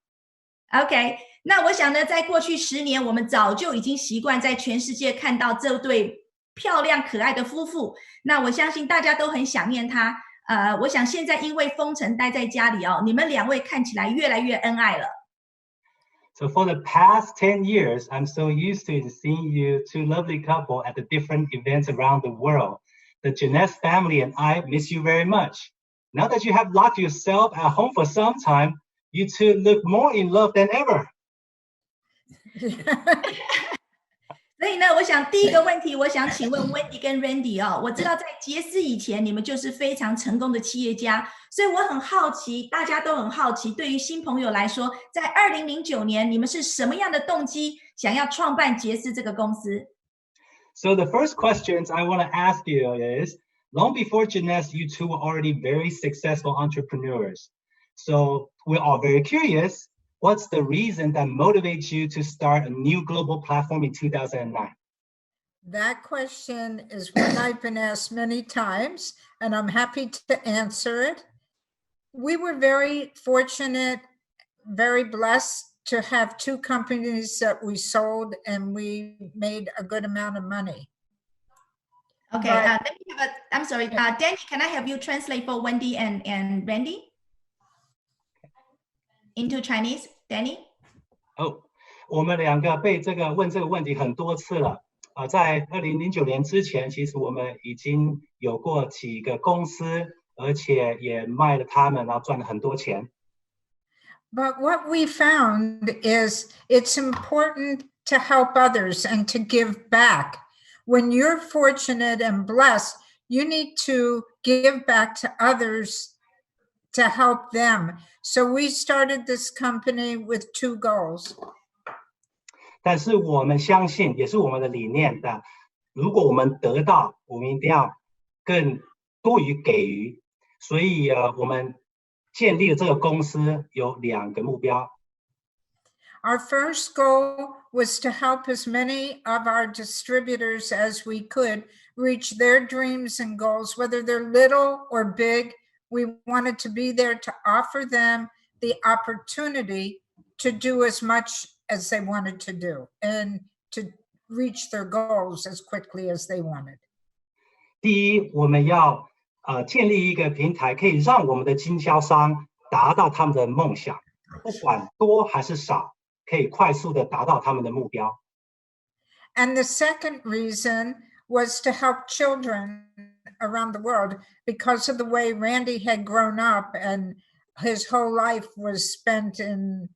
Okay. 那我想呢，在过去10年，我们早就已经习惯在全世界看到这对漂亮可爱的夫妇。那我相信大家都很想念他。我想现在因为封城待在家里哦，你们2位看起来越来越恩爱了。So for the past 10 years, I'm so used to seeing you two lovely couple at the different events around the world. The Jeunesse family and I miss you very much. Now that you have locked yourself at home for some time, you two look more in love than ever. 所以呢，我想第一个问题，我想请问 Wendy 跟 Randy 哦，我知道在杰斯以前，你们就是非常成功的企业家，所以我很好奇，大家都很好奇，对于新朋友来说，在2009年，你们是什么样的动机想要创办杰斯这个公司？ So the first questions I want to ask you is, long before Jeunesse, you two were already very successful entrepreneurs. So we're all very curious. What's the reason that motivates you to start a new global platform in 2009? That question is one I've been asked many times, and I'm happy to answer it. We were very fortunate, very blessed to have two companies that we sold, and we made a good amount of money. Okay, let me have I'm sorry, Danny, can I have you translate for Wendy and Randy into Chinese? Danny? 我们两个被问这个问题很多次了。在2009年之前，其实我们已经有过几个公司，而且也卖了他们，然后赚了很多钱。But what we found is it's important to help others and to give back. When you're fortunate and blessed, you need to give back to others to help them. So we started this company with two goals. 但是我们相信，也是我们的理念的，如果我们得到，我们一定要更多于给予。所以我们建立了这个公司有2个目标。Our first goal was to help as many of our distributors as we could reach their dreams and goals, whether they're little or big. We wanted to be there to offer them the opportunity to do as much as they wanted to do and to reach their goals as quickly as they wanted. 第一，我们要建立一个平台，可以让我们的经销商达到他们的梦想，不管多还是少，可以快速的达到他们的目标。And the second reason was to help children around the world because of the way Randy had grown up and his whole life was spent in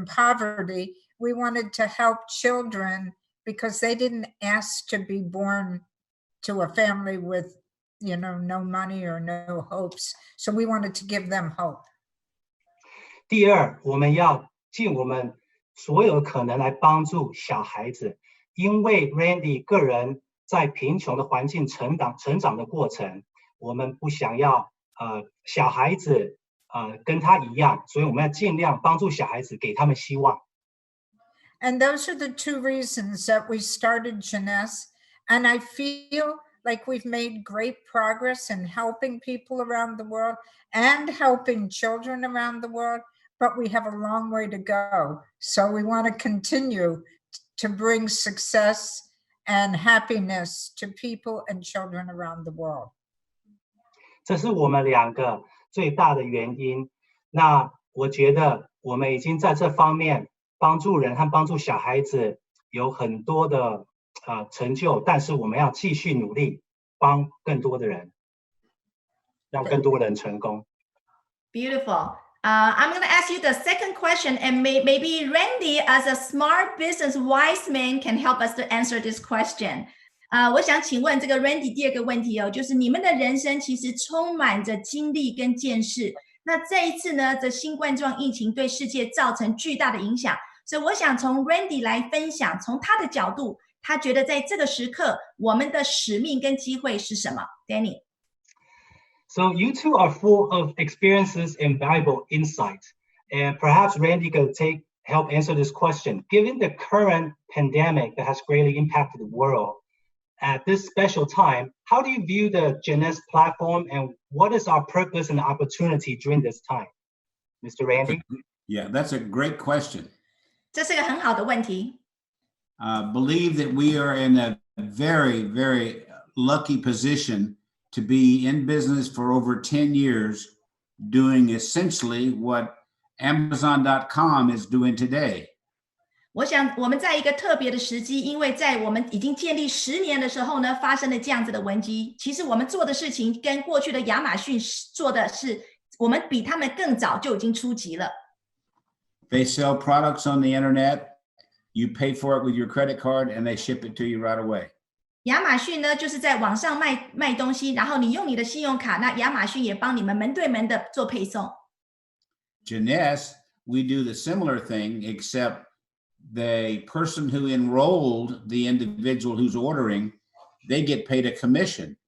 poverty. We wanted to help children because they didn't ask to be born to a family with, no money or no hopes. So we wanted to give them hope. 第二，我们要尽我们所有可能来帮助小孩子，因为 Randy 个人在贫穷的环境成长的过程，我们不想要小孩子跟他一样，所以我们要尽量帮助小孩子，给他们希望。And those are the two reasons that we started Jeunesse. And I feel like we've made great progress in helping people around the world and helping children around the world, but we have a long way to go. So we want to continue to bring success and happiness to people and children around the world. 这是我们2个最大的原因。那我觉得我们已经在这方面帮助人和帮助小孩子有很多的成就，但是我们要继续努力，帮更多的人，让更多人成功。Beautiful. I'm going to ask you the second question, and maybe Randy, as a smart business wise man, can help us to answer this question. 我想请问这个 Randy 第2个问题哦，就是你们的人生其实充满着经历跟见识。那这一次呢，这新冠状疫情对世界造成巨大的影响，所以我想从 Randy 来分享，从他的角度，他觉得在这个时刻，我们的使命跟机会是什么 ？Danny。So you two are full of experiences and valuable insights. And perhaps Randy could help answer this question. Given the current pandemic that has greatly impacted the world, at this special time, how do you view the Jeunesse platform and what is our purpose and opportunity during this time? Mr. Randy? Yeah, that's a great question. 这是个很好的问题。Believe that we are in a very, very lucky position to be in business for over 10 years, doing essentially what Amazon.com is doing today. 我想我们在一个特别的时机，因为在我们已经建立10年的时候呢，发生了这样子的危机。其实我们做的事情跟过去的亚马逊做的是，我们比他们更早就已经出击了。They sell products on the internet. You pay for it with your credit card and they ship it to you right away. 亚马逊呢，就是在网上卖东西，然后你用你的信用卡，那亚马逊也帮你们门对门的做配送。Jeunesse, we do the similar thing, except the person who enrolled the individual who's ordering, they get paid a commission.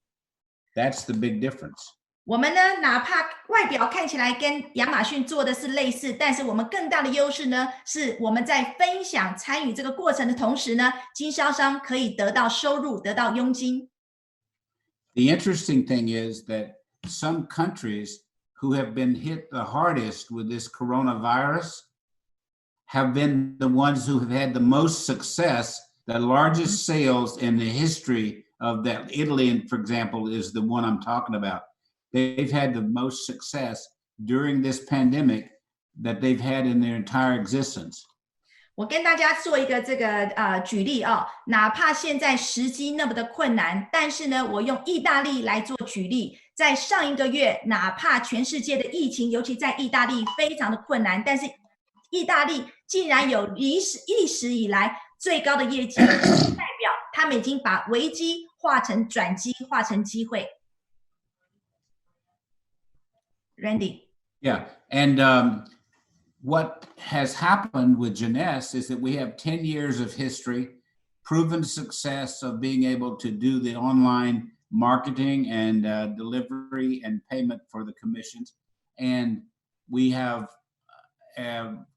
That's the big difference. 我们呢，哪怕外表看起来跟亚马逊做的是类似，但是我们更大的优势呢，是我们在分享参与这个过程的同时呢，经销商可以得到收入，得到佣金。The interesting thing is that some countries who have been hit the hardest with this coronavirus have been the ones who have had the most success, the largest sales in the history of that. Italy, for example, is the one I'm talking about. They've had the most success during this pandemic that they've had in their entire existence. 我跟大家做一个这个举例哦，哪怕现在时机那么的困难，但是呢，我用意大利来做举例，在上一个月，哪怕全世界的疫情，尤其在意大利非常的困难，但是意大利竟然有历史以来最高的业绩，代表他们已经把危机化成转机，化成机会。Randy. Yeah, and what has happened with Jeunesse is that we have 10 years of history, proven success of being able to do the online marketing and delivery and payment for the commissions. And we have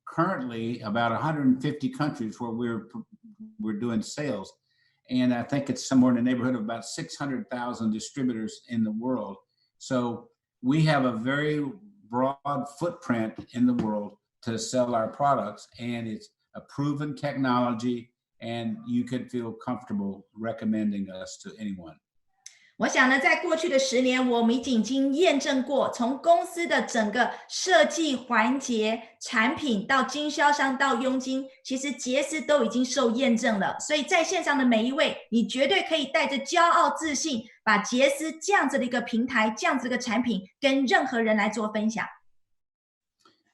currently about 150 countries where we're doing sales. And I think it's somewhere in the neighborhood of about 600,000 distributors in the world. So we have a very broad footprint in the world to sell our products, and it's a proven technology, and you can feel comfortable recommending us to anyone. 我想呢，在过去的10年，我们已经验证过，从公司的整个设计环节、产品到经销商到佣金，其实杰斯都已经受验证了。所以在线上的每一位，你绝对可以带着骄傲自信，把杰斯这样子的一个平台、这样子的一个产品，跟任何人来做分享。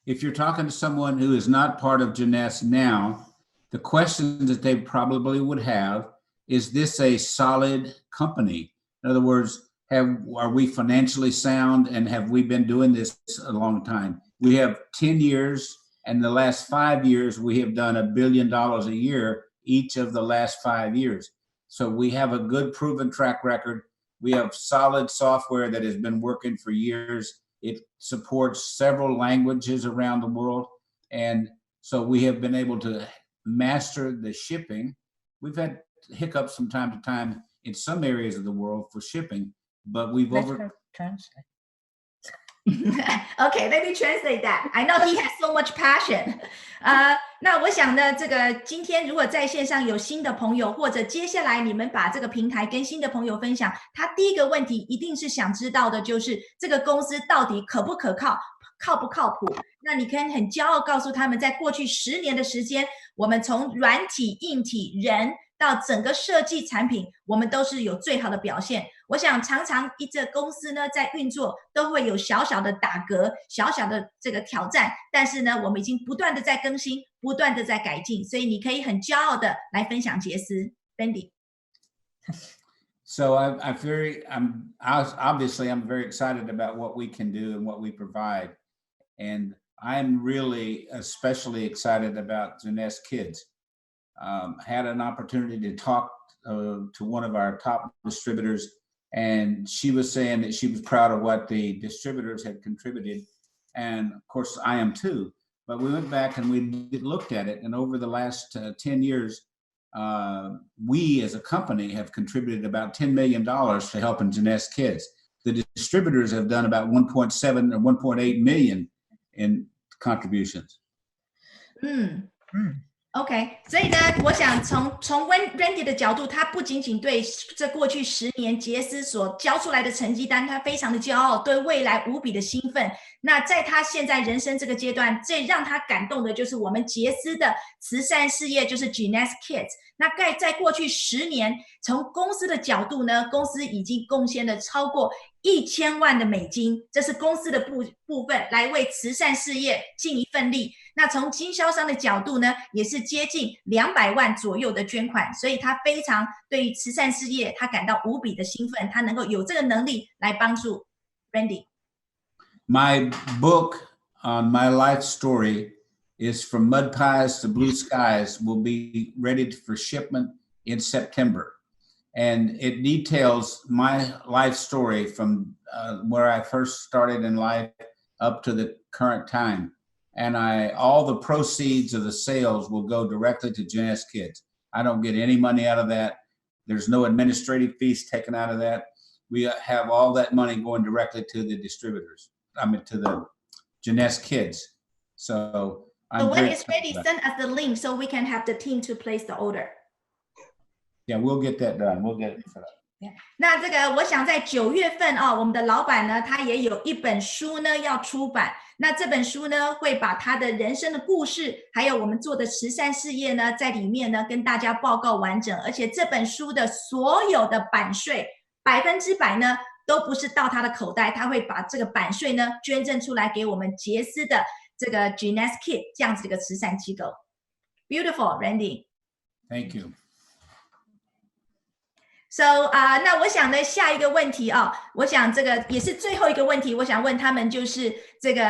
If you're talking to someone who is not part of Jeunesse now, the question that they probably would have is this a solid company? In other words, are we financially sound, and have we been doing this a long time? We have 10 years, and the last 5 years we have done $1 billion a year each of the last 5 years. So we have a good proven track record. We have solid software that has been working for years. It supports several languages around the world. And so we have been able to master the shipping. We've had hiccups from time to time in some areas of the world for shipping, but we've translate. Okay, let me translate that. I know he has so much passion. 那我想呢，这个今天如果在线上有新的朋友，或者接下来你们把这个平台跟新的朋友分享，他第一个问题一定是想知道的就是这个公司到底可不可靠，靠不靠谱？那你可以很骄傲告诉他们，在过去10年的时间，我们从软体、硬体、人到整个设计产品，我们都是有最好的表现。我想常常一个公司呢在运作都会有小小的打嗝，小小的这个挑战，但是呢我们已经不断的在更新，不断的在改进，所以你可以很骄傲的来分享杰斯 Wendy。 So I'm obviously very excited about what we can do and what we provide. And I'm really especially excited about Jeunesse Kids. Had an opportunity to talk to one of our top distributors, and she was saying that she was proud of what the distributors had contributed. And of course I am too, but we went back and we looked at it, and over the last 10 years, we as a company have contributed about $10 million to helping Jeunesse Kids. The distributors have done about 1.7 or 1.8 million in contributions. OK， 所以呢，我想从 Wendy 的角度，他不仅仅对这过去10年杰斯所交出来的成绩单，他非常的骄傲，对未来无比的兴奋。那在他现在人生这个阶段，最让他感动的就是我们杰斯的慈善事业，就是 Jeunesse Kids。那在过去10年，从公司的角度呢，公司已经贡献了超过1000万的美金，这是公司的部分来为慈善事业尽一份力。那从经销商的角度呢，也是接近200万左右的捐款，所以他非常对于慈善事业他感到无比的兴奋，他能够有这个能力来帮助 Wendy。 My book on my life story is From Mud Pies to Blue Skies will be ready for shipment in September. And it details my life story from where I first started in life up to the current time. And all the proceeds of the sales will go directly to Jeunesse Kids. I don't get any money out of that. There's no administrative fees taken out of that. We have all that money going directly to the distributors. I mean, to the Jeunesse Kids. So when it's ready, send us the link so we can have the team to place the order. Yeah, we'll get that done. We'll get it set up. 那这个我想在9月份我们的老板呢，他也有一本书呢要出版。那这本书呢，会把他的人生的故事，还有我们做的慈善事业呢，在里面呢跟大家报告完整。而且这本书的所有的版税100%呢，都不是到他的口袋，他会把这个版税呢捐赠出来给我们杰斯的这个 Jeunesse Kid 这样子的一个慈善机构。Beautiful, Randy. Thank you. So 那我想呢，下一个问题我想这个也是最后一个问题，我想问他们就是这个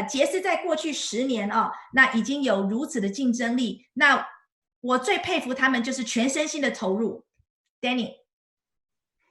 杰斯在过去10年那已经有如此的竞争力，那我最佩服他们就是全身心的投入。Danny.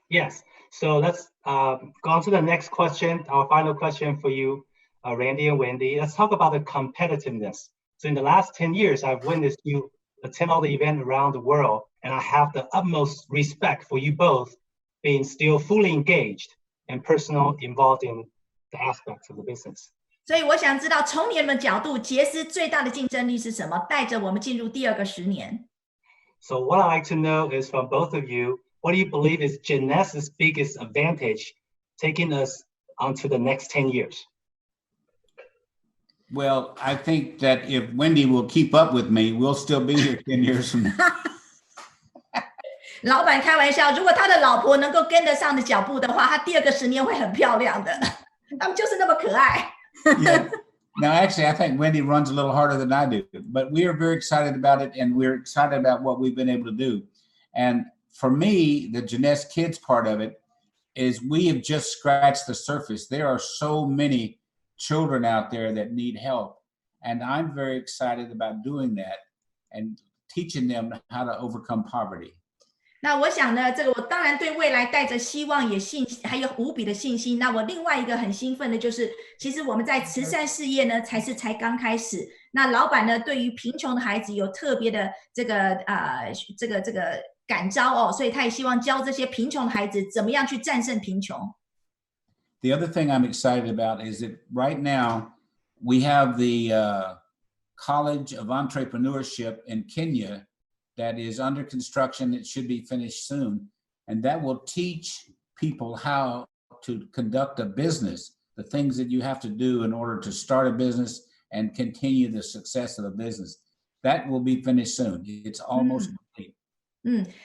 Yes. So let's go on to the next question, our final question for you, Randy and Wendy. Let's talk about the competitiveness. So in the last 10 years, I've witnessed you attend all the events around the world, and I have the utmost respect for you both being still fully engaged and personally involved in the aspects of the business. 所以我想知道从你们的角度，杰斯最大的竞争力是什么？带着我们进入第2个10年。So what I'd like to know is from both of you, what do you believe is Jeunesse biggest advantage taking us onto the next 10 years? Well, I think that if Wendy will keep up with me, we'll still be here 10 years from now. 老板开玩笑，如果他的老婆能够跟得上的脚步的话，他第2个10年会很漂亮的。他们就是那么可爱。Yeah. Now, actually, I think Wendy runs a little harder than I do, but we are very excited about it, and we're excited about what we've been able to do. And for me, the Jeunesse Kids part of it is we have just scratched the surface. There are so many children out there that need help. And I'm very excited about doing that and teaching them how to overcome poverty. 那我想呢，这个我当然对未来带着希望也还有无比的信心。那我另外一个很兴奋的就是，其实我们在慈善事业呢才刚开始。那老板呢，对于贫穷的孩子有特别的这个感召所以他也希望教这些贫穷的孩子怎么样去战胜贫穷。The other thing I'm excited about is that right now we have the College of Entrepreneurship in Kenya that is under construction. It should be finished soon. And that will teach people how to conduct a business, the things that you have to do in order to start a business and continue the success of the business. That will be finished soon. It's almost complete.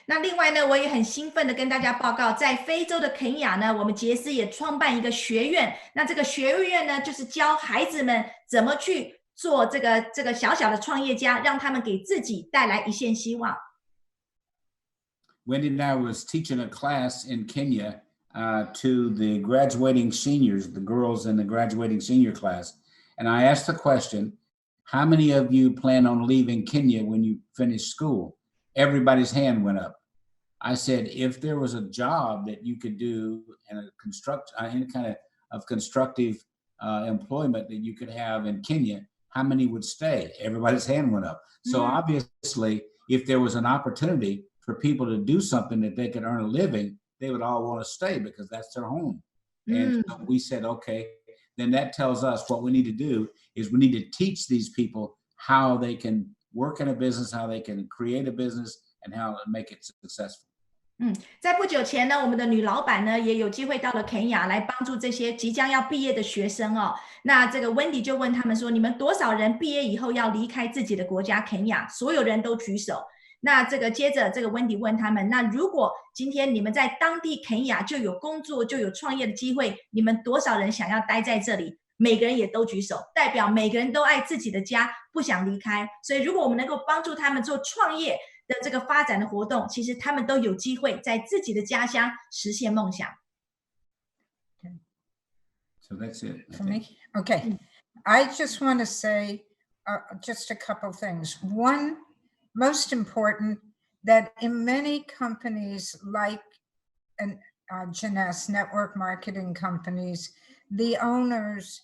那另外呢，我也很兴奋的跟大家报告，在非洲的肯亚呢，我们杰斯也创办一个学院。那这个学院呢，就是教孩子们怎么去做这个小小的创业家，让他们给自己带来一线希望。Wendy and I was teaching a class in Kenya to the graduating seniors, the girls in the graduating senior class. And I asked the question, how many of you plan on leaving Kenya when you finish school? Everybody's hand went up. I said, if there was a job that you could do and any kind of constructive employment that you could have in Kenya, how many would stay? Everybody's hand went up. So obviously, if there was an opportunity for people to do something that they could earn a living, they would all want to stay because that's their home. And so we said, okay, then that tells us what we need to do is we need to teach these people how they can work in a business, how they can create a business, and how to make it successful. 在不久前呢，我们的女老板呢也有机会到了肯亚来帮助这些即将要毕业的学生那这个 Wendy 就问他们说，你们多少人毕业以后要离开自己的国家肯亚？所有人都举手。那这个接着这个 Wendy 问他们，那如果今天你们在当地肯亚就有工作就有创业的机会，你们多少人想要待在这里？每个人也都举手，代表每个人都爱自己的家，不想离开。所以如果我们能够帮助他们做创业的这个发展的活动，其实他们都有机会在自己的家乡实现梦想。So that's it. For me? Okay. I just want to say just a couple things. One, most important, that in many companies like Jeunesse network marketing companies, the owners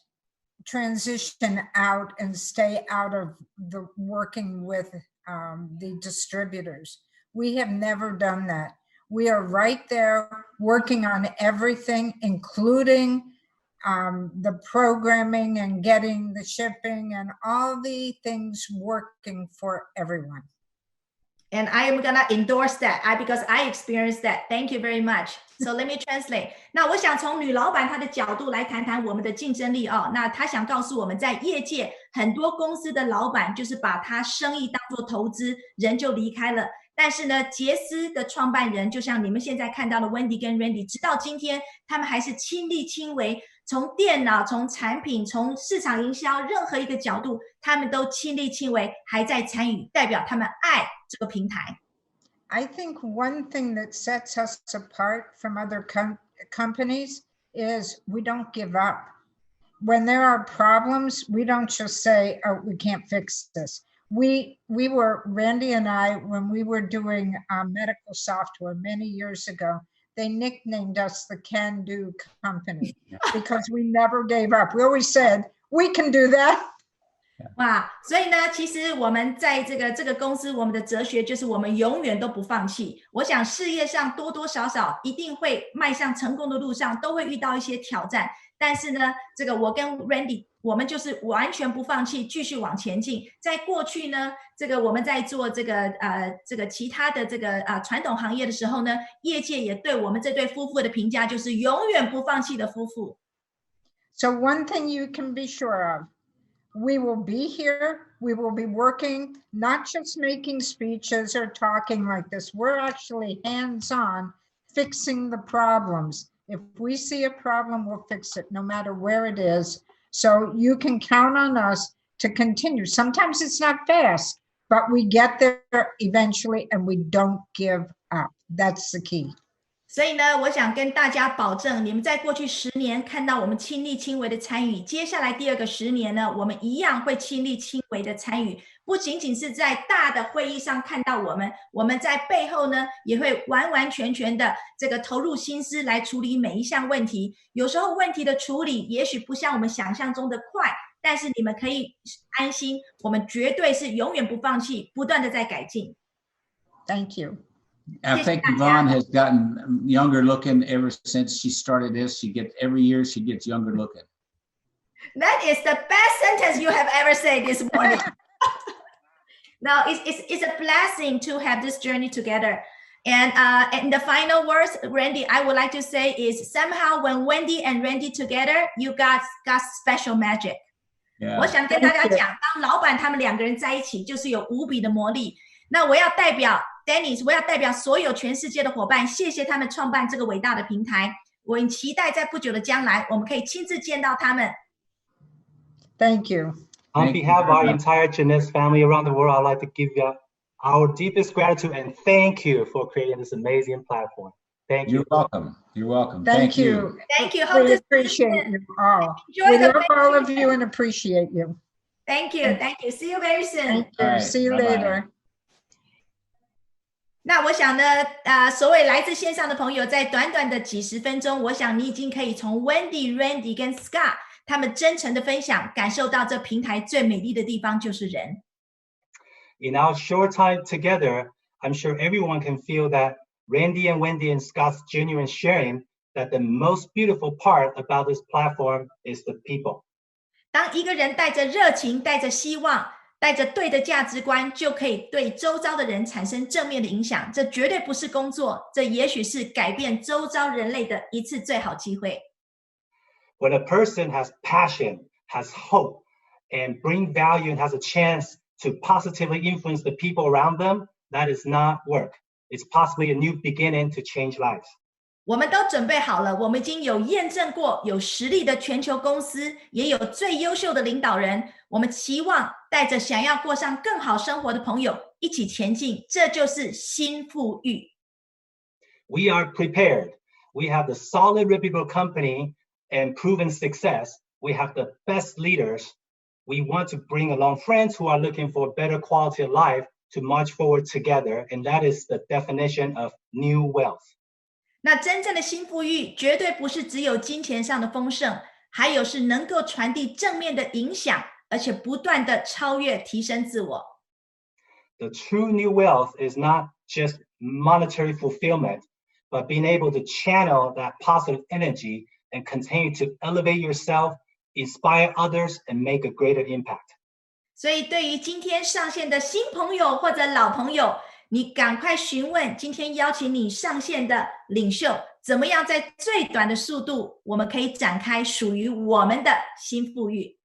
transition out and stay out of the working with the distributors. We have never done that. We are right there working on everything, including the programming and getting the shipping and all the things working for everyone. And I am gonna endorse that because I experienced that. Thank you very much. So let me translate. 那我想从女老板她的角度来谈谈我们的竞争力哦。那她想告诉我们在业界很多公司的老板就是把他生意当作投资，人就离开了。但是呢，杰斯的创办人就像你们现在看到的 Wendy 跟 Randy， 直到今天他们还是亲力亲为，从电脑、从产品、从市场营销任何一个角度，他们都亲力亲为，还在参与，代表他们爱这个平台。I think one thing that sets us apart from other companies is we don't give up. When there are problems, we don't just say, oh, we can't fix this. We were, Randy and I, when we were doing medical software many years ago, they nicknamed us the can-do company because we never gave up. We always said, we can do that. 哇，所以呢，其实我们在这个公司，我们的哲学就是我们永远都不放弃。我想事业上多多少少一定会迈向成功的路上，都会遇到一些挑战。但是呢，这个我跟 Randy， 我们就是完全不放弃，继续往前进。在过去呢，这个我们在做这个其他的这个传统行业的时候呢，业界也对我们这对夫妇的评价就是永远不放弃的夫妇。So one thing you can be sure of. We will be here. We will be working, not just making speeches or talking like this. We're actually hands-on fixing the problems. If we see a problem, we'll fix it no matter where it is. So you can count on us to continue. Sometimes it's not fast, but we get there eventually and we don't give up. That's the key. 所以呢，我想跟大家保证，你们在过去10年看到我们亲力亲为的参与，接下来第2个10年呢，我们一样会亲力亲为的参与，不仅仅是在大的会议上看到我们在背后呢，也会完完全全的这个投入心思来处理每一项问题。有时候问题的处理也许不像我们想象中的快，但是你们可以安心，我们绝对是永远不放弃，不断的在改进。Thank you. I think Yvonne has gotten younger looking ever since she started this. Every year she gets younger looking. That is the best sentence you have ever said this morning. No, it's a blessing to have this journey together. And the final words, Randy, I would like to say is somehow when Wendy and Randy together, you got special magic. Yeah. 我想跟大家讲，当老板他们2个人在一起，就是有无比的魔力。那我要代表 Dennis， 我要代表所有全世界的伙伴，谢谢他们创办这个伟大的平台。我很期待在不久的将来，我们可以亲自见到他们。Thank you. On behalf of our entire Jeunesse family around the world, I'd like to give you our deepest gratitude and thank you for creating this amazing platform. Thank you. You're welcome. You're welcome. Thank you. Thank you. We appreciate you all. We love all of you and appreciate you. Thank you. Thank you. See you very soon. Thank you. All right. See you Bye-bye. later. 那我想呢，所谓来自线上的朋友，在短短的几10分钟，我想你已经可以从 Wendy、Randy 跟 Scott 他们真诚的分享，感受到这平台最美丽的地方就是人。In our short time together, I'm sure everyone can feel that Randy and Wendy and Scott's genuine sharing that the most beautiful part about this platform is the people. 当一个人带着热情，带着希望，带着对的价值观，就可以对周遭的人产生正面的影响。这绝对不是工作，这也许是改变周遭人类的一次最好机会。When a person has passion, has hope, and bring value and has a chance to positively influence the people around them, that is not work. It's possibly a new beginning to change lives. 我们都准备好了，我们已经有验证过有实力的全球公司，也有最优秀的领导人。我们期望带着想要过上更好生活的朋友一起前进，这就是新富裕。We are prepared. We have the solid, reputable company and proven success. We have the best leaders. We want to bring along friends who are looking for better quality of life to march forward together. And that is the definition of new wealth. 那真正的新富裕绝对不是只有金钱上的丰盛，还有是能够传递正面的影响，而且不断的超越提升自我。The true new wealth is not just monetary fulfillment, but being able to channel that positive energy and continue to elevate yourself, inspire others, and make a greater impact. 所以对于今天上线的新朋友或者老朋友，你赶快询问今天邀请你上线的领袖，怎么样在最短的速度，我们可以展开属于我们的新富裕。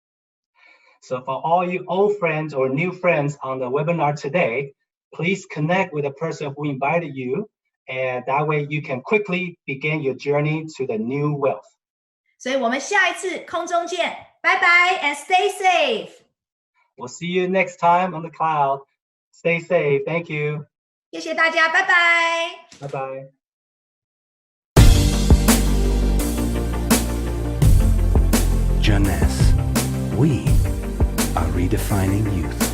So for all you old friends or new friends on the webinar today, please connect with the person who invited you, and that way you can quickly begin your journey to the new wealth. 所以我们下一次空中见，拜拜 and stay safe. We'll see you next time on the cloud. Stay safe. Thank you. 谢谢大家，拜拜。Bye bye. Jeunesse, we are redefining youth.